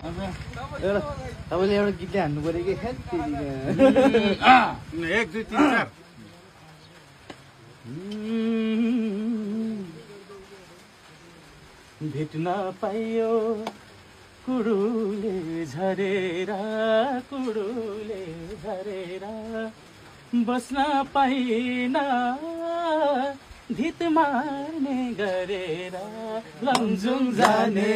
तपाईँले एउटा गीतले हान्नु पऱ्यो कि 1 2 3 4 भेट्न पाइयो कुडुले झरेर बस्न पाइन धित मार्ने गरेर लमजुङ जाने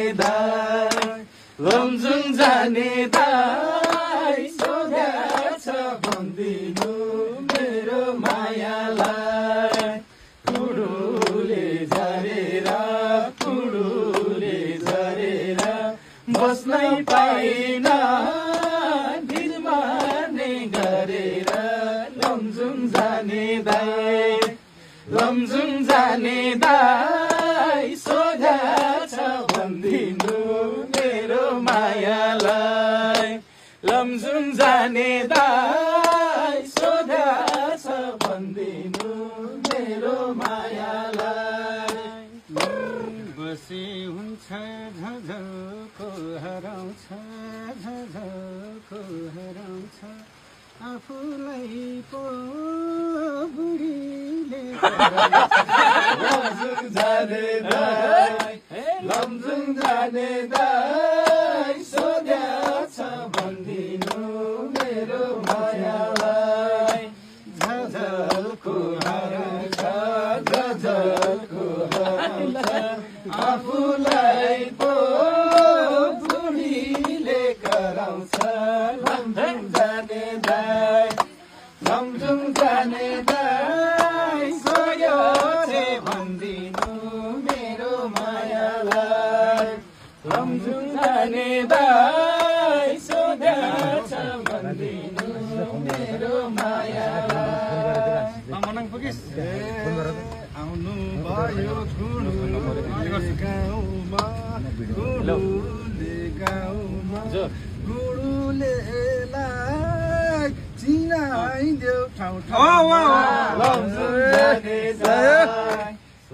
दाइ सोध्याछ भन्दिनु मेरो मायालाई कुडुले झरेर बस्नै पाइन धित मार्ने गरेर लमजुङ जाने दाइ सोध्याछ भन्दिनु मेरो मायालाई लमजुङ जाने दाइ सोध्याछ भन्दिनु मेरो मायालाई बसे हुन्छ झझको हराउँछ आफूलाई पो बुढीले लमजुङ जाने दाइ सोध्याछ भन्दिनु मेरो मायालाई झझको हराउँछ आफूलाई पो बुढीले कराउँछ लमजुङ जाने दाइ सोयो छे भन्दिनु मेरो मायालाई लमजुङ जाने दाइ सोध्याछ भन्दिनु मेरो मायालाई मनाङ पुगिस आउनु भयो गुरुलेलाई चिनाइदेऊ ठाउँ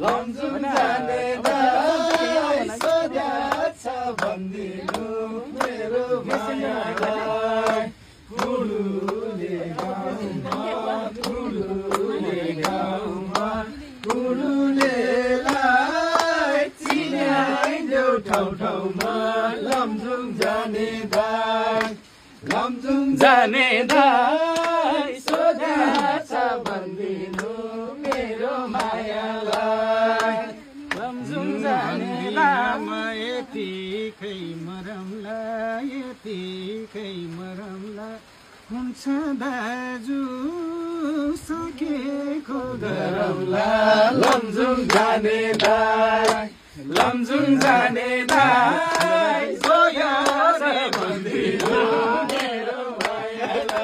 लमजुङ जाने दाइ सोध्याछ भन्दिनु मेरो मायालाई गुरुलेलाई चिनाइदेऊ ठाउँमा लमजुङ जाने दाइ सोध्याछ भन्दिनु मेरो मायालाई लमजुङ जाने यतिकै मरमला हुन्छ दाजु सकेको गरौला लमजुङ जाने दाइ सोयो छे भन्दिनु मेरो मायालाई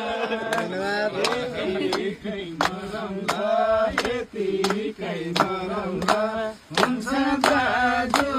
यतिकै मरमला हुन्छ दाजु